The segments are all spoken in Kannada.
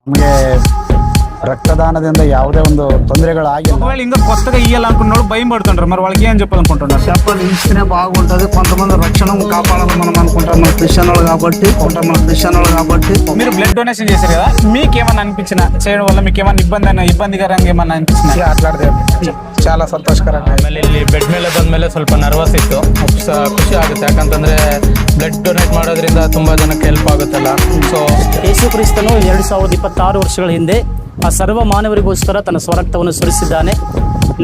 ನಮಗೆ ರಕ್ತದಾನದಿಂದ ಯಾವುದೇ ಒಂದು ತೊಂదರೆಗಳಾಗಿಲ್ಲ. ఒకవేళ ఇంకా కొత్తగా ఇయ్యాలి అనుకున్నోడు భయం పడుతుంటారు, మరి వాళ్ళకి ఏం చెప్పాలనుకుంటున్నారు? చేపలు ఇస్తేనే బాగుంటది. కొంతమంది రక్షణ కాపాడాలని మనం అనుకుంటాం, మన క్రిస్టియన్ వాళ్ళు కాబట్టి మీరు బ్లడ్ డొనేషన్ చేశారు కదా, మీకేమన్నా అనిపించిన చేయడం వల్ల మీకు ఏమన్నా ఇబ్బందికరంగా ఏమన్నా అనిపించిన? ಆಟಲಾಡಿದೆ చాలా ಸಂತೋಷಕರಂగా. ಆಮೇಲೆ ಇಲ್ಲಿ ಬೆಡ್ ಮೇಲೆ ಬಂದ್ಮೇಲೆ ಸ್ವಲ್ಪ ನರ್ವಸ್ ಇತ್ತು. ಖುಷಿ ಆಗುತ್ತೆ, ಯಾಕಂತಂದ್ರೆ ಬ್ಲಡ್ ಡೊನೇಟ್ ಮಾಡೋದ್ರಿಂದ ತುಂಬಾ ಜನಕ್ಕೆ ಹೆಲ್ಪ್ ಆಗುತ್ತಲ್ಲ. ಸೊ ಯೇಸು ಕ್ರಿಸ್ತನು 2026 ವರ್ಷಗಳ ಹಿಂದೆ ಆ ಸರ್ವ ಮಾನವರಿಗೋಸ್ಕರ ತನ್ನ ಸ್ವರಕ್ತವನ್ನು ಸುರಿಸಿದ್ದಾನೆ.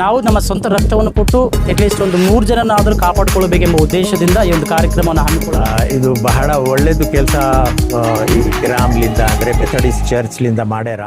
ನಾವು ನಮ್ಮ ಸ್ವಂತ ರಕ್ತವನ್ನು ಕೊಟ್ಟು ಅಟ್ಲೀಸ್ಟ್ ಒಂದು 100 ಜನನಾದರೂ ಕಾಪಾಡಿಕೊಳ್ಳಬೇಕೆಂಬ ಉದ್ದೇಶದಿಂದ ಈ ಒಂದು ಕಾರ್ಯಕ್ರಮವನ್ನು ಹಮ್ಮಿಕೊಳ್ಳ. ಇದು ಬಹಳ ಒಳ್ಳೆಯದು ಕೆಲಸ. ಈ ಗ್ರಾಮ್ಲಿಂದ ಅಂದರೆ ಮೆಥಡಿಸ್ಟ್ ಚರ್ಚ್ಲಿಂದ ಮಾಡ್ಯಾರ.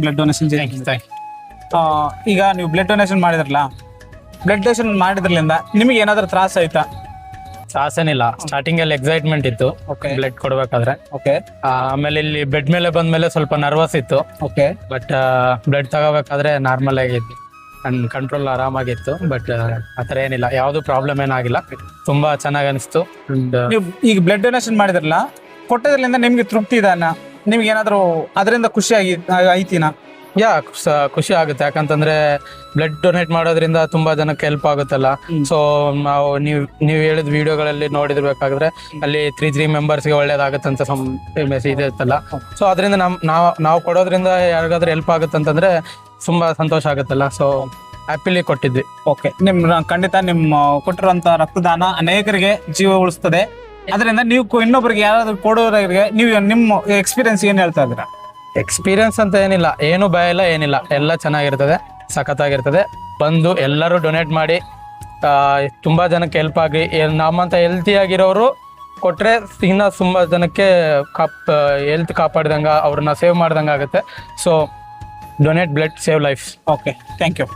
ಬ್ಲಡ್ ಡೊನೇಷನ್ ಈಗ ನೀವು ಬ್ಲಡ್ ಡೊನೇಷನ್ ಮಾಡಿದ್ರಲ್ಲ, ಬ್ಲಡ್ ಡೊನೇಷನ್ ಮಾಡಿದ್ರಲಿಂದ ನಿಮಗೆ ಏನಾದ್ರು ತ್ರಾಸ ಆಯ್ತಾ? ಸಾಸೇನಿಲ್ಲ. ಸ್ಟಾರ್ಟಿಂಗ್ ಅಲ್ಲಿ ಎಕ್ಸೈಟ್ಮೆಂಟ್ ಇತ್ತು Okay. ಬ್ಲಡ್ ಕೊಡ್ಬೇಕಾದ್ರೆ. ಓಕೆ ಆಮೇಲೆ ಇಲ್ಲಿ ಬೆಡ್ ಮೇಲೆ ಬಂದ್ಮೇಲೆ ಸ್ವಲ್ಪ ನರ್ವಸ್ ಇತ್ತು. ಓಕೆ ಬಟ್ ಬ್ಲಡ್ ತಗೋಬೇಕಾದ್ರೆ ನಾರ್ಮಲ್ ಆಗಿತ್ತು, ಕಂಟ್ರೋಲ್ ಆರಾಮಾಗಿತ್ತು. ಬಟ್ ಆತರ ಏನಿಲ್ಲ, ಯಾವ್ದು ಪ್ರಾಬ್ಲಮ್ ಏನಾಗಿಲ್ಲ. ತುಂಬಾ ಚೆನ್ನಾಗಿ ಅನಿಸ್ತು. ನೀವು ಈಗ ಬ್ಲಡ್ ಡೊನೇಷನ್ ಮಾಡಿದ್ರಲ್ಲ, ಕೊಟ್ಟದ್ರಿಂದ ನಿಮ್ಗೆ ತೃಪ್ತಿ ಇದಾನ? ನಿಮ್ಗೆ ಏನಾದ್ರು ಅದರಿಂದ ಖುಷಿ ಐತಿನಾ? ಖುಷಿ ಆಗುತ್ತೆ. ಯಾಕಂತಂದ್ರೆ ಬ್ಲಡ್ ಡೊನೇಟ್ ಮಾಡೋದ್ರಿಂದ ತುಂಬಾ ಜನಕ್ಕೆ ಹೆಲ್ಪ್ ಆಗುತ್ತಲ್ಲ. ಸೊ ನಾವು ನೀವು ಹೇಳಿದ ವಿಡಿಯೋಗಳಲ್ಲಿ ನೋಡಿರ್ಬೇಕಾದ್ರೆ ಅಲ್ಲಿ 3 ಮೆಂಬರ್ಸ್ಗೆ ಒಳ್ಳೇದಾಗುತ್ತೆ ಅಂತ ಮೆಸೇಜ್ ಇರುತ್ತಲ್ಲ. ಸೊ ಅದರಿಂದ ನಾವು ಕೊಡೋದ್ರಿಂದ ಯಾರಿಗಾದ್ರೂ ಹೆಲ್ಪ್ ಆಗುತ್ತೆ ಅಂತಂದ್ರೆ ತುಂಬಾ ಸಂತೋಷ ಆಗುತ್ತಲ್ಲ. ಸೊ ಹ್ಯಾಪಿಲಿ ಕೊಟ್ಟಿದ್ವಿ. ಓಕೆ, ಖಂಡಿತ ನಿಮ್ಮ ಕೊಟ್ಟಿರುವಂತ ರಕ್ತದಾನ ಅನೇಕರಿಗೆ ಜೀವ ಉಳಿಸ್ತದೆ. ಅದರಿಂದ ನೀವು ಇನ್ನೊಬ್ಬರಿಗೆ ಯಾರಾದ್ರೂ ಕೊಡೋರಿಗೆ ನೀವು ನಿಮ್ಮ ಎಕ್ಸ್ಪೀರಿಯನ್ಸ್ ಏನ್ ಹೇಳ್ತಾ ಇದ್ದೀರಾ? ಎಕ್ಸ್ಪೀರಿಯನ್ಸ್ ಅಂತ ಏನಿಲ್ಲ, ಏನು ಭಯ ಇಲ್ಲ, ಏನಿಲ್ಲ, ಎಲ್ಲ ಚೆನ್ನಾಗಿರ್ತದೆ, ಸಖತ್ತಾಗಿರ್ತದೆ. ಬಂದು ಎಲ್ಲರೂ ಡೊನೇಟ್ ಮಾಡಿ ತುಂಬಾ ಜನಕ್ಕೆ ಹೆಲ್ಪ್ ಆಗಿ ನಮ್ಮಂತ ಹೆಲ್ತಿ ಆಗಿರೋರು ಕೊಟ್ರೆ ಇನ್ನ ತುಂಬಾ ಜನಕ್ಕೆ ಹೆಲ್ತ್ ಕಾಪಾಡ್ದಂಗ, ಅವ್ರನ್ನ ಸೇವ್ ಮಾಡ್ದಂಗ ಆಗುತ್ತೆ. So donate blood, save life. Okay, thank you.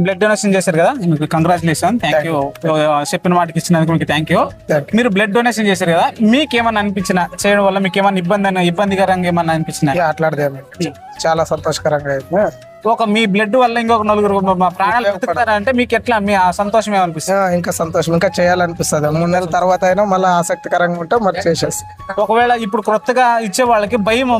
Blood donation చేశారు కదా, మీకు కంగ్రాచులేషన్. Thank you. చెప్పిన వాటికి ఇచ్చినందుకు మీకు థ్యాంక్ యూ. మీరు బ్లడ్ డొనేషన్ చేశారు కదా, మీకేమన్నా అనిపించిన చేయడం వల్ల మీకు ఏమన్నా ఇబ్బందికరంగా ఏమన్నా అనిపించిన? అట్లాంటిది చాలా సంతోషకరంగా అయింది. ఒక మీ బ్లడ్ వల్ల ఇంకొక నలుగురు ప్రాణాలు బతుకుతారంటే మీకు ఎట్లా మీ ఆ సంతోషం ఏమనిపిస్తుంది? ఇంకా సంతోషం, ఇంకా చేయాలనిపిస్తుంది. 3 నెలల తర్వాత అయినా మళ్ళీ ఆసక్తికరంగా ఉంటే మరి చేసేసి. ఒకవేళ ఇప్పుడు కొత్తగా ఇచ్చే వాళ్ళకి భయం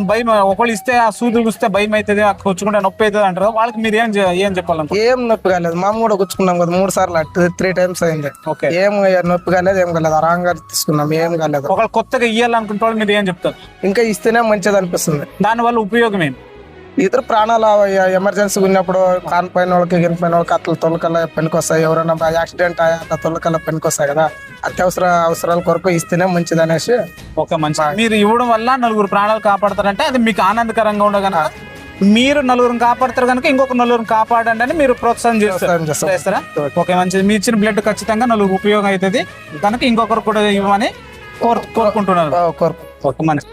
ఒకళ్ళు ఇస్తే ఆ సూది గుస్తే భయం అవుతుంది, కూర్చుకుంటే నొప్పి అవుతుంది అంటారు. వాళ్ళకి మీరు ఏం చెప్పాలంటే? ఏం నొప్పి కాలేదు. మామ కూడా కూర్చుకున్నాం కదా 3 సార్లు, 3 టైమ్స్ అయింది. ఓకే, ఏం నొప్పి కాలేదు, ఏం కాలేదు, ఆరాంగా తీసుకున్నాం, ఏం కాలేదు. ఒకళ్ళు కొత్తగా ఇయ్యాలనుకుంటే వాళ్ళు మీరు ఏం చెప్తారు? ఇంకా ఇస్తేనే మంచిది అనిపిస్తుంది. దానివల్ల ఉపయోగం ఏంటి? ఇతర ప్రాణాలు ఎమర్జెన్సీ ఉన్నప్పుడు కానిపోయిన వాళ్ళకి గినిపోయిన వాళ్ళకి అట్లా తొలకల్లా పనికొస్తాయి. ఎవరైనా యాక్సిడెంట్ అట్లా తొలకల్లా పనికొస్తాయి కదా, అవసరాల కొరకు ఇస్తేనే మంచిది అనేసి. ఒక మంచి మీరు ఇవ్వడం వల్ల నలుగురు ప్రాణాలు కాపాడతారంటే అది మీకు ఆనందకరంగా ఉండగన. మీరు నలుగురిని కాపాడతారు కనుక ఇంకొక నలుగురిని కాపాడండి అని మీరు ప్రోత్సాహం చేస్తారా? ఓకే, మంచిది. మీ ఇచ్చిన బ్లడ్ ఖచ్చితంగా నలుగురు ఉపయోగం అవుతుంది కనుక ఇంకొకరు కూడా ఇవ్వమని కోరుకుంటున్నారు. ఓకే, మంచి.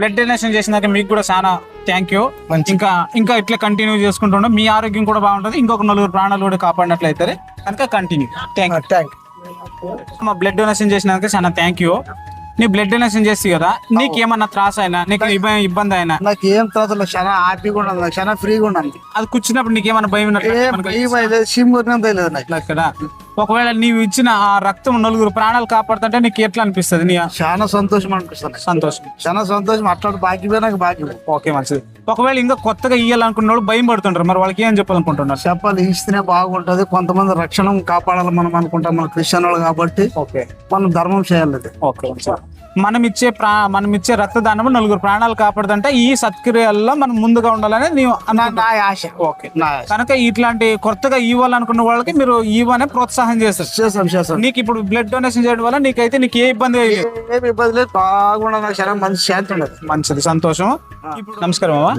బ్లడ్ డొనేషన్ చేసినాక మీకు కూడా చాలా థ్యాంక్ యూ. ఇంకా ఇట్లా కంటిన్యూ చేసుకుంటుండే మీ ఆరోగ్యం కూడా బాగుంటుంది, ఇంకొక నలుగురు ప్రాణాలు కూడా కాపాడినట్లయితే కనుక కంటిన్యూ. Thank you. మా బ్లడ్ డొనేషన్ చేసినాక చాలా థ్యాంక్ యూ. నీ బ్లడ్ డొనేషన్ చేసి కదా, నీకు ఏమన్నా త్రాస అయినా, నీకు ఇబ్బంది అయినా? నాకు ఏం త్రాస, చాలా హ్యాపీగా ఉండదు, చాలా ఫ్రీగా ఉండదు. అది కూర్చున్నప్పుడు నీకేమన్నా భయం కదా? ఒకవేళ నీవు ఇచ్చిన ఆ రక్తం నలుగురు ప్రాణాలు కాపాడుతుంటే నీకు ఎట్లా అనిపిస్తుంది? చాలా సంతోషం అనిపిస్తుంది. చాలా సంతోషం. అట్లాంటి భాగ్యమే నాకు భాగ్యం. ఓకే, మంచిది. ఒకవేళ ఇంకా కొత్తగా ఇయ్యాలనుకున్న వాళ్ళు భయం పడుతుంటారు, మరి వాళ్ళకి ఏం చెప్పాలనుకుంటున్నారు? చెప్పాలి, ఇస్తేనే బాగుంటది. కొంతమంది రక్షణ కాపాడాలి మనం అనుకుంటాం, మన క్రిస్టియన్ వాళ్ళు కాబట్టి. ఓకే, మనం ధర్మం చేయాలి. ఓకే, మనం ఇచ్చే రక్తదానం నలుగురు ప్రాణాలు కాపాడుతుంటే ఈ సత్క్రియల్లో మనం ముందుగా ఉండాలని నా ఆశ. ఓకే, కనుక ఇట్లాంటి కొత్తగా ఇవ్వాలనుకున్న వాళ్ళకి మీరు ఇవ్వనే ప్రోత్సాహం చేస్తారు. నీకు ఇప్పుడు బ్లడ్ డొనేషన్ చేయడం వల్ల నీకైతే నీకు ఏ ఇబ్బంది లేదు? ఏమి ఇబ్బంది లేదు, బాగుండదు, చాలా మంచి ಶಾಂತಿ ఉండదు. ಮಂಚಿದು ಸಂತೋಷ. ನಮಸ್ಕಾರ ಮಾವ.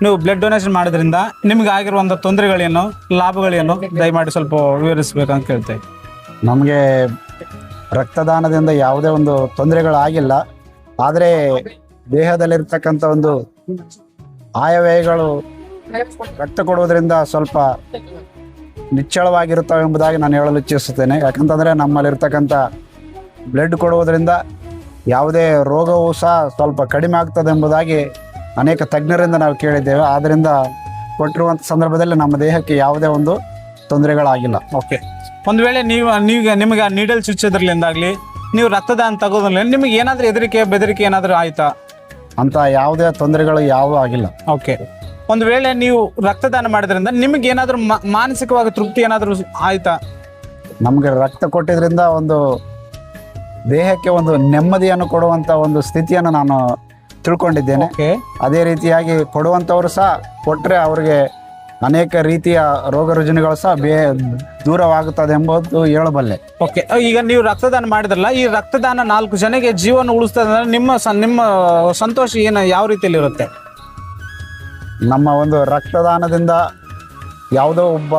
ನೀವು ಬ್ಲಡ್ ಡೊನೇಷನ್ ಮಾಡೋದ್ರಿಂದ ನಿಮ್ಗೆ ಆಗಿರುವಂಥ ತೊಂದರೆಗಳೇನು, ಲಾಭಗಳೇನು ದಯಮಾಡಿ ಸ್ವಲ್ಪ ವಿವರಿಸಬೇಕಂತ ಕೇಳ್ತೇವೆ. ನಮಗೆ ರಕ್ತದಾನದಿಂದ ಯಾವುದೇ ಒಂದು ತೊಂದರೆಗಳಾಗಿಲ್ಲ. ಆದರೆ ದೇಹದಲ್ಲಿರ್ತಕ್ಕಂಥ ಒಂದು ಆಯವ್ಯಯಗಳು ರಕ್ತ ಕೊಡುವುದರಿಂದ ಸ್ವಲ್ಪ ನಿಚ್ಚಳವಾಗಿರುತ್ತವೆ ಎಂಬುದಾಗಿ ನಾನು ಹೇಳಲು ಇಚ್ಛಿಸುತ್ತೇನೆ. ಯಾಕಂತಂದರೆ ನಮ್ಮಲ್ಲಿರ್ತಕ್ಕಂಥ ಬ್ಲಡ್ ಕೊಡುವುದರಿಂದ ಯಾವುದೇ ರೋಗವೂ ಸಹ ಸ್ವಲ್ಪ ಕಡಿಮೆ ಆಗ್ತದೆ ಎಂಬುದಾಗಿ ಅನೇಕ ತಜ್ಞರಿಂದ ನಾವು ಕೇಳಿದ್ದೇವೆ. ಆದ್ದರಿಂದ ಕೊಟ್ಟಿರುವಂಥ ಸಂದರ್ಭದಲ್ಲಿ ನಮ್ಮ ದೇಹಕ್ಕೆ ಯಾವುದೇ ಒಂದು ತೊಂದರೆಗಳಾಗಿಲ್ಲ. ಓಕೆ, ಒಂದು ವೇಳೆ ನಿಮಗೆ ನೀಡಲ್ ಚುಚ್ಚೋದ್ರಲ್ಲಿಂದಾಗಲಿ ನೀವು ರಕ್ತದಾನ ತಗೋದ್ರಲ್ಲಿ ನಿಮಗೆ ಏನಾದರೂ ಬೆದರಿಕೆ ಏನಾದರೂ ಆಯ್ತಾ? ಅಂತ ಯಾವುದೇ ತೊಂದರೆಗಳು ಯಾವುದೂ ಆಗಿಲ್ಲ. ಓಕೆ, ಒಂದು ವೇಳೆ ನೀವು ರಕ್ತದಾನ ಮಾಡೋದ್ರಿಂದ ನಿಮಗೆ ಏನಾದರೂ ಮಾನಸಿಕವಾಗಿ ತೃಪ್ತಿ ಏನಾದರೂ ಆಯ್ತಾ? ನಮಗೆ ರಕ್ತ ಕೊಟ್ಟಿದ್ರಿಂದ ಒಂದು ದೇಹಕ್ಕೆ ಒಂದು ನೆಮ್ಮದಿಯನ್ನು ಕೊಡುವಂಥ ಒಂದು ಸ್ಥಿತಿಯನ್ನು ನಾನು ತಿಳ್ಕೊಂಡಿದ್ದೇನೆ. ಅದೇ ರೀತಿಯಾಗಿ ಕೊಡುವಂಥವರು ಸಹ ಕೊಟ್ಟರೆ ಅವರಿಗೆ ಅನೇಕ ರೀತಿಯ ರೋಗ ರುಜಿನಗಳು ಸಹ ದೂರವಾಗುತ್ತದೆ ಎಂಬುದು ಹೇಳಬಲ್ಲೆ. ಓಕೆ, ಈಗ ನೀವು ರಕ್ತದಾನ ಮಾಡಿದ್ರಲ್ಲ, ಈ ರಕ್ತದಾನ 4 ಜನಕ್ಕೆ ಜೀವನ ಉಳಿಸ್ತದೆ ಅಂದ್ರೆ ನಿಮ್ಮ ಸಂತೋಷ ಯಾವ ರೀತಿಯಲ್ಲಿ ಇರುತ್ತೆ? ನಮ್ಮ ಒಂದು ರಕ್ತದಾನದಿಂದ ಯಾವುದೋ ಒಬ್ಬ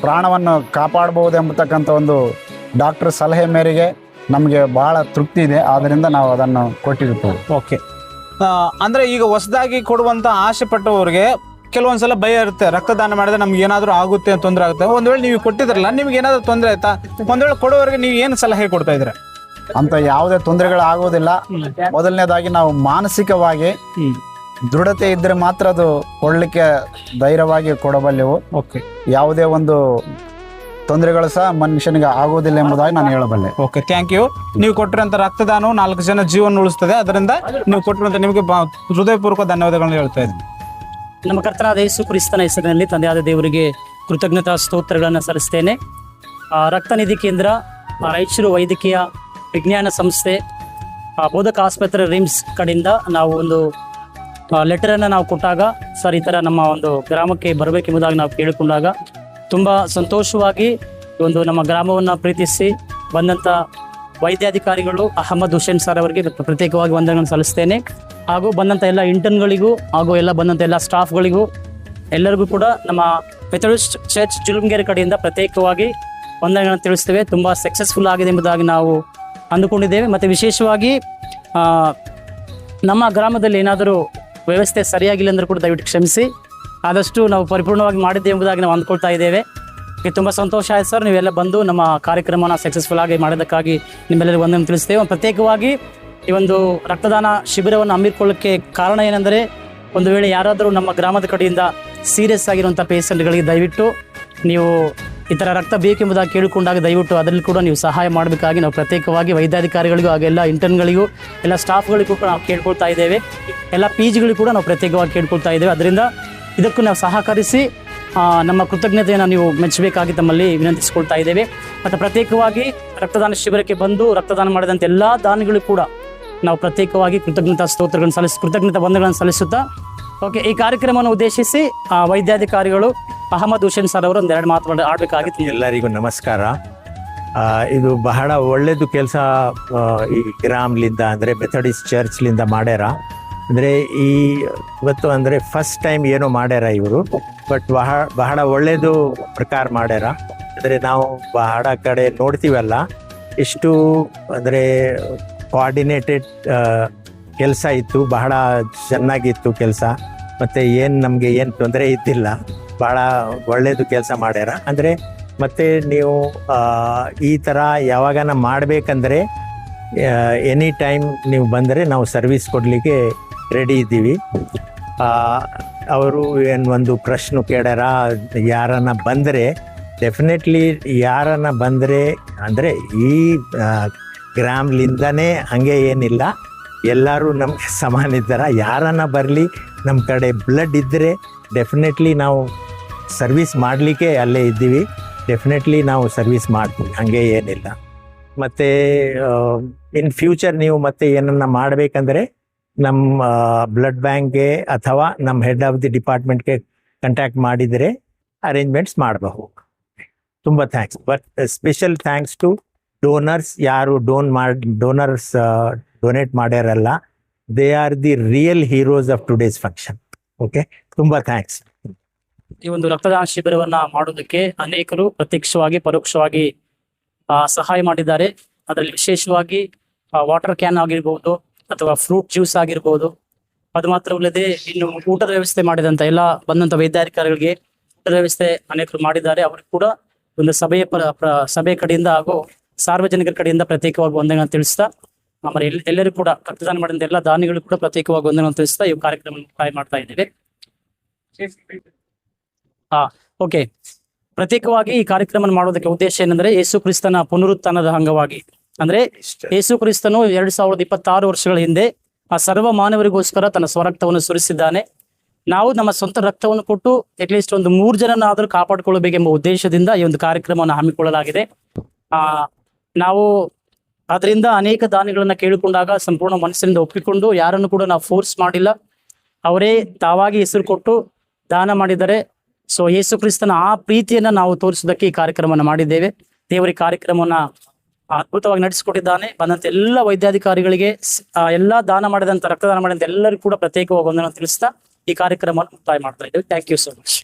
ಪ್ರಾಣವನ್ನು ಕಾಪಾಡಬಹುದು ಎಂಬತಕ್ಕಂಥ ಒಂದು ಡಾಕ್ಟರ್ ಸಲಹೆ ಮೇರೆಗೆ ನಮಗೆ ಬಹಳ ತೃಪ್ತಿ ಇದೆ, ಆದ್ದರಿಂದ ನಾವು ಅದನ್ನು ಕೊಟ್ಟಿರುತ್ತೇವೆ. ಓಕೆ. ಅಂದ್ರೆ ಈಗ ಹೊಸದಾಗಿ ಕೊಡುವಂತ ಆಸೆ ಪಟ್ಟವರಿಗೆ ಕೆಲವೊಂದ್ಸಲ ಭಯ ಇರುತ್ತೆ, ರಕ್ತದಾನ ಮಾಡಿದ್ರೆ ನಮ್ಗೆ ಏನಾದ್ರು ಆಗುತ್ತೆ, ತೊಂದರೆ ಆಗುತ್ತೆ. ಒಂದ್ ವೇಳೆ ನೀವು ಕೊಟ್ಟಿದ್ರಲ್ಲ, ನಿಮ್ಗೆ ಏನಾದ್ರು ತೊಂದರೆ ಆಯ್ತಾ? ಒಂದ್ ವೇಳೆ ಕೊಡೋವರೆಗೆ ನೀವು ಏನು ಸಲಹೆ ಕೊಡ್ತಾ ಇದ್ರೆ? ಅಂತ ಯಾವುದೇ ತೊಂದರೆಗಳಾಗೋದಿಲ್ಲ. ಮೊದಲನೇದಾಗಿ ನಾವು ಮಾನಸಿಕವಾಗಿ ದೃಢತೆ ಇದ್ರೆ ಮಾತ್ರ ಅದು ಕೊಡ್ಲಿಕ್ಕೆ ಧೈರ್ಯವಾಗಿ ಕೊಡಬಲ್ಲೆವು. ಓಕೆ. ಯಾವುದೇ ಒಂದು ತೊಂದರೆಗಳು ಸಹ ಮನುಷ್ಯನಿಗೆ ಆಗೋದಿಲ್ಲ ಎಂಬುದಾಗಿ ನಾನು ಹೇಳಬಲ್ಲೆ. Okay, thank you. ನೀವು ಕೊಟ್ಟಿರೋಂಥ ರಕ್ತದಾನವು 4 ಜನ ಜೀವನ ಉಳಿಸ್ತದೆ. ಅದರಿಂದ ನೀವು ಕೊಟ್ಟಿರುವಂತ ನಿಮಗೆ ಹೃದಯಪೂರ್ವಕ ಧನ್ಯವಾದಗಳನ್ನು ಹೇಳ್ತಾ ಇದ್ದೀನಿ. ನಮ್ಮ ಕರ್ತನಾದ ಯೇಸು ಕ್ರಿಸ್ತನ ಹೆಸರಿನಲ್ಲಿ ತಂದೆಯಾದ ದೇವರಿಗೆ ಕೃತಜ್ಞತಾ ಸ್ತೋತ್ರಗಳನ್ನು ಸಲ್ಲಿಸ್ತೇನೆ. ರಕ್ತನಿಧಿ ಕೇಂದ್ರ, ರಾಯಚೂರು ವೈದ್ಯಕೀಯ ವಿಜ್ಞಾನ ಸಂಸ್ಥೆ, ಬೋಧಕ ಆಸ್ಪತ್ರೆ ರಿಮ್ಸ್ ಕಡೆಯಿಂದ ನಾವು ಒಂದು ಲೆಟರನ್ನು ನಾವು ಕೊಟ್ಟಾಗ, ಸರ್ ಈ ಥರ ನಮ್ಮ ಒಂದು ಗ್ರಾಮಕ್ಕೆ ಬರಬೇಕೆಂಬುದಾಗಿ ನಾವು ಕೇಳಿಕೊಂಡಾಗ ತುಂಬ ಸಂತೋಷವಾಗಿ ಒಂದು ನಮ್ಮ ಗ್ರಾಮವನ್ನು ಪ್ರೀತಿಸಿ ಬಂದಂಥ ವೈದ್ಯಾಧಿಕಾರಿಗಳು ಅಹಮದ್ ಹುಸೇನ್ ಸರ್ ಅವರಿಗೆ ಪ್ರತ್ಯೇಕವಾಗಿ ವಂದನೆಗಳನ್ನು ಸಲ್ಲಿಸ್ತೇನೆ. ಹಾಗೂ ಬಂದಂಥ ಎಲ್ಲ ಇಂಟರ್ನ್ಗಳಿಗೂ ಹಾಗೂ ಬಂದಂಥ ಎಲ್ಲ ಸ್ಟಾಫ್ಗಳಿಗೂ ಎಲ್ಲರಿಗೂ ಕೂಡ ನಮ್ಮ ಮೆಥಡಿಸ್ಟ್ ಚರ್ಚ್ ಜುಲುಮ್ಗೆರೆ ಕಡೆಯಿಂದ ಪ್ರತ್ಯೇಕವಾಗಿ ವಂದನೆಗಳನ್ನು ತಿಳಿಸ್ತೇವೆ. ತುಂಬ ಸಕ್ಸಸ್ಫುಲ್ ಆಗಿದೆ ಎಂಬುದಾಗಿ ನಾವು ಅಂದುಕೊಂಡಿದ್ದೇವೆ. ಮತ್ತು ವಿಶೇಷವಾಗಿ ನಮ್ಮ ಗ್ರಾಮದಲ್ಲಿ ಏನಾದರೂ ವ್ಯವಸ್ಥೆ ಸರಿಯಾಗಿಲ್ಲ ಅಂದರೂ ಕೂಡ ದಯವಿಟ್ಟು ಕ್ಷಮಿಸಿ. ಆದಷ್ಟು ನಾವು ಪರಿಪೂರ್ಣವಾಗಿ ಮಾಡಿದ್ದೇವೆ ಎಂಬುದಾಗಿ ನಾವು ಅಂದ್ಕೊಳ್ತಾ ಇದ್ದೇವೆ. ತುಂಬ ಸಂತೋಷ ಆಯ್ತು ಸರ್, ನೀವೆಲ್ಲ ಬಂದು ನಮ್ಮ ಕಾರ್ಯಕ್ರಮನ ಸಕ್ಸಸ್ಫುಲ್ ಆಗಿ ಮಾಡೋದಕ್ಕಾಗಿ ನಿಮ್ಮೆಲ್ಲರಿಗೂ ವಂದನೆ ತಿಳಿಸ್ತೇವೆ. ಪ್ರತ್ಯೇಕವಾಗಿ ಈ ಒಂದು ರಕ್ತದಾನ ಶಿಬಿರವನ್ನು ಹಮ್ಮಿಕೊಳ್ಳೋಕ್ಕೆ ಕಾರಣ ಏನೆಂದರೆ, ಒಂದು ವೇಳೆ ಯಾರಾದರೂ ನಮ್ಮ ಗ್ರಾಮದ ಕಡೆಯಿಂದ ಸೀರಿಯಸ್ ಆಗಿರುವಂಥ ಪೇಷಂಟ್ಗಳಿಗೆ ದಯವಿಟ್ಟು ನೀವು ಈ ಥರ ರಕ್ತ ಬೇಕೆಂಬುದಾಗಿ ಕೇಳಿಕೊಂಡಾಗ ದಯವಿಟ್ಟು ಅದರಲ್ಲಿ ಕೂಡ ನೀವು ಸಹಾಯ ಮಾಡಬೇಕಾಗಿ ನಾವು ಪ್ರತ್ಯೇಕವಾಗಿ ವೈದ್ಯಾಧಿಕಾರಿಗಳಿಗೂ ಹಾಗೂ ಎಲ್ಲ ಇಂಟರ್ನ್ಗಳಿಗೂ ಎಲ್ಲ ಸ್ಟಾಫ್ಗಳಿಗೂ ಕೂಡ ನಾವು ಕೇಳ್ಕೊಳ್ತಾ ಇದ್ದೇವೆ. ಎಲ್ಲ ಗಳಿಗೂ ಕೂಡ ನಾವು ಪ್ರತ್ಯೇಕವಾಗಿ ಕೇಳ್ಕೊಳ್ತಾ ಇದ್ದೇವೆ. ಅದರಿಂದ ಇದಕ್ಕೂ ನಾವು ಸಹಕರಿಸಿ ನಮ್ಮ ಕೃತಜ್ಞತೆಯನ್ನು ನೀವು ಮೆಚ್ಚಬೇಕಾಗಿ ತಮ್ಮಲ್ಲಿ ವಿನಂತಿಸಿಕೊಳ್ತಾ ಇದ್ದೇವೆ. ಮತ್ತು ಪ್ರತ್ಯೇಕವಾಗಿ ರಕ್ತದಾನ ಶಿಬಿರಕ್ಕೆ ಬಂದು ರಕ್ತದಾನ ಮಾಡಿದಂಥ ಎಲ್ಲ ದಾನಿಗಳು ಕೂಡ ನಾವು ಪ್ರತ್ಯೇಕವಾಗಿ ಕೃತಜ್ಞತಾ ಸ್ತೋತ್ರಗಳನ್ನು ಕೃತಜ್ಞತಾ ವಂದನೆಗಳನ್ನು ಸಲ್ಲಿಸುತ್ತಾ ಓಕೆ, ಈ ಕಾರ್ಯಕ್ರಮವನ್ನು ಉದ್ದೇಶಿಸಿ ವೈದ್ಯಾಧಿಕಾರಿಗಳು ಅಹಮದ್ ಹುಸೇನ್ ಸರ್ ಅವರು ಒಂದೆರಡು ಮಾತು ಆಡಬೇಕಾಗಿತ್ತು. ಎಲ್ಲರಿಗೂ ನಮಸ್ಕಾರ. ಇದು ಬಹಳ ಒಳ್ಳೆಯದು ಕೆಲಸ ಈ ಗ್ರಾಮ್ಲಿಂದ ಅಂದರೆ ಮೆಥಡಿಸ್ಟ್ ಚರ್ಚ್ಲಿಂದ ಮಾಡ್ಯಾರ. ಅಂದರೆ ಇವತ್ತು ಅಂದರೆ ಫಸ್ಟ್ ಟೈಮ್ ಏನೋ ಮಾಡ್ಯಾರ ಇವರು, ಬಟ್ ಬಹಳ ಒಳ್ಳೆಯದು ಪ್ರಕಾರ ಮಾಡ್ಯಾರ. ಅಂದರೆ ನಾವು ಬಹಳ ಕಡೆ ನೋಡ್ತೀವಲ್ಲ, ಇಷ್ಟು ಅಂದರೆ ಕೋಆರ್ಡಿನೇಟೆಡ್ ಕೆಲಸ ಇತ್ತು, ಬಹಳ ಚೆನ್ನಾಗಿತ್ತು ಕೆಲಸ. ಮತ್ತು ನಮಗೆ ಏನು ತೊಂದರೆ ಇದ್ದಿಲ್ಲ, ಭಾಳ ಒಳ್ಳೆಯದು ಕೆಲಸ ಮಾಡ್ಯಾರ. ಅಂದರೆ ಮತ್ತು ನೀವು ಈ ಥರ ಯಾವಾಗನ ಮಾಡಬೇಕಂದ್ರೆ ಎನಿ ಟೈಮ್ ನೀವು ಬಂದರೆ ನಾವು ಸರ್ವಿಸ್ ಕೊಡಲಿಕ್ಕೆ ರೆಡಿ ಇದ್ದೀವಿ. ಅವರು ಒಂದು ಪ್ರಶ್ನೆ ಕೇಳ್ಯಾರ, ಯಾರನ್ನ ಬಂದರೆ ಡೆಫಿನೆಟ್ಲಿ ಯಾರನ್ನ ಬಂದರೆ ಅಂದರೆ ಈ ಗ್ರಾಮ್ಲಿಂದನೇ ಹಾಗೆ ಏನಿಲ್ಲ, ಎಲ್ಲರೂ ನಮಗೆ ಸಮಾನ ಇದ್ದಾರೆ. ಯಾರನ್ನ ಬರಲಿ, ನಮ್ಮ ಕಡೆ ಬ್ಲಡ್ ಇದ್ದರೆ ಡೆಫಿನೆಟ್ಲಿ ನಾವು ಸರ್ವಿಸ್ ಮಾಡಲಿಕ್ಕೆ ಅಲ್ಲೇ ಇದ್ದೀವಿ. ಡೆಫಿನೆಟ್ಲಿ ನಾವು ಸರ್ವಿಸ್ ಮಾಡ್ತೀವಿ, ಹಾಗೆ ಏನಿಲ್ಲ. ಮತ್ತು ಇನ್ ಫ್ಯೂಚರ್ ನೀವು ಮತ್ತೆ ಏನನ್ನ ಮಾಡಬೇಕಂದ್ರೆ ನಮ್ಮ ಬ್ಲಡ್ ಬ್ಯಾಂಕ್ಗೆ ಅಥವಾ ನಮ್ಮ ಹೆಡ್ ಆಫ್ ದಿ ಡಿಪಾರ್ಟ್ಮೆಂಟ್ಗೆ ಕಾಂಟ್ಯಾಕ್ಟ್ ಮಾಡಿದರೆ ಅರೇಂಜ್ಮೆಂಟ್ಸ್ ಮಾಡಬಹುದು. ತುಂಬ thanks. But special thanks to donors. ಯಾರು ಡೋನರ್ಸ್ ಡೊನೇಟ್ ಮಾಡ್ಯಾರಲ್ಲ, they are the real heroes of today's function. Okay, ತುಂಬ ಥ್ಯಾಂಕ್ಸ್. ಈ ಒಂದು ರಕ್ತದಾನ ಶಿಬಿರವನ್ನ ಮಾಡೋದಕ್ಕೆ ಅನೇಕರು ಪ್ರತ್ಯಕ್ಷವಾಗಿ ಪರೋಕ್ಷವಾಗಿ ಸಹಾಯ ಮಾಡಿದ್ದಾರೆ. ಅದರಲ್ಲಿ ವಿಶೇಷವಾಗಿ ವಾಟರ್ ಕ್ಯಾನ್ ಆಗಿರ್ಬೋದು ಅಥವಾ ಫ್ರೂಟ್ ಜ್ಯೂಸ್ ಆಗಿರ್ಬೋದು. ಅದು ಮಾತ್ರವಲ್ಲದೆ ಇನ್ನು ಊಟದ ವ್ಯವಸ್ಥೆ ಮಾಡಿದಂಥ ಎಲ್ಲ ಬಂದಂಥ ವೈದ್ಯಾಧಿಕಾರಿಗಳಿಗೆ ಊಟದ ವ್ಯವಸ್ಥೆ ಅನೇಕರು ಮಾಡಿದ್ದಾರೆ. ಅವ್ರಿಗೆ ಕೂಡ ಒಂದು ಸಭೆಯ ಕಡೆಯಿಂದ ಹಾಗೂ ಸಾರ್ವಜನಿಕರ ಕಡೆಯಿಂದ ಪ್ರತ್ಯೇಕವಾಗಿ ವಂದನೆಗಳನ್ನು ತಿಳಿಸ್ತಾ, ಆಮೇಲೆ ಎಲ್ಲರೂ ಕೂಡ ರಕ್ತದಾನ ಮಾಡಿದಂಥ ಎಲ್ಲ ದಾನಿಗಳು ಕೂಡ ಪ್ರತ್ಯೇಕವಾಗಿ ವಂದನೆಗಳನ್ನು ತಿಳಿಸ್ತಾ ಈ ಕಾರ್ಯಕ್ರಮ ಮುಕ್ತಾಯ ಮಾಡ್ತಾ ಇದ್ದೇವೆ. ಓಕೆ, ಪ್ರತ್ಯೇಕವಾಗಿ ಈ ಕಾರ್ಯಕ್ರಮ ಮಾಡೋದಕ್ಕೆ ಉದ್ದೇಶ ಏನಂದ್ರೆ, ಯೇಸು ಕ್ರಿಸ್ತನ ಪುನರುತ್ಥಾನದ ಅಂಗವಾಗಿ, ಅಂದ್ರೆ ಯೇಸು ಕ್ರಿಸ್ತನು 2026 ವರ್ಷಗಳ ಹಿಂದೆ ಆ ಸರ್ವ ಮಾನವರಿಗೋಸ್ಕರ ತನ್ನ ಸ್ವರಕ್ತವನ್ನು ಸುರಿಸಿದ್ದಾನೆ. ನಾವು ನಮ್ಮ ಸ್ವಂತ ರಕ್ತವನ್ನು ಕೊಟ್ಟು ಅಟ್ಲೀಸ್ಟ್ ಒಂದು 3 ಜನನಾದರೂ ಕಾಪಾಡಿಕೊಳ್ಳಬೇಕೆಂಬ ಉದ್ದೇಶದಿಂದ ಈ ಒಂದು ಕಾರ್ಯಕ್ರಮವನ್ನು ಹಮ್ಮಿಕೊಳ್ಳಲಾಗಿದೆ. ನಾವು ಅದರಿಂದ ಅನೇಕ ದಾನಿಗಳನ್ನ ಕೇಳಿಕೊಂಡಾಗ ಸಂಪೂರ್ಣ ಮನಸ್ಸಿನಿಂದ ಒಪ್ಪಿಕೊಂಡು ಯಾರನ್ನು ಕೂಡ ನಾವು ಫೋರ್ಸ್ ಮಾಡಿಲ್ಲ, ಅವರೇ ತಾವಾಗಿ ಹೆಸರು ಕೊಟ್ಟು ದಾನ ಮಾಡಿದ್ದಾರೆ. ಸೊ ಯೇಸು ಕ್ರಿಸ್ತನ ಆ ಪ್ರೀತಿಯನ್ನ ನಾವು ತೋರಿಸೋದಕ್ಕೆ ಈ ಕಾರ್ಯಕ್ರಮವನ್ನು ಮಾಡಿದ್ದೇವೆ. ದೇವರ ಕಾರ್ಯಕ್ರಮವನ್ನ ಅದ್ಭುತವಾಗಿ ನಡೆಸಿಕೊಟ್ಟಿದ್ದಾನೆ. ಬಂದಂತ ಎಲ್ಲ ವೈದ್ಯಾಧಿಕಾರಿಗಳಿಗೆ, ಎಲ್ಲ ದಾನ ಮಾಡಿದಂತ ರಕ್ತದಾನ ಮಾಡಿದಂತ ಎಲ್ಲರಿಗೂ ಕೂಡ ಪ್ರತ್ಯೇಕವಾಗಿ ವಂದನೆ ತಿಳಿಸ್ತಾ ಈ ಕಾರ್ಯಕ್ರಮವನ್ನು ಮುಕ್ತಾಯ ಮಾಡ್ತಾ ಇದ್ದೇವೆ. Thank you so much.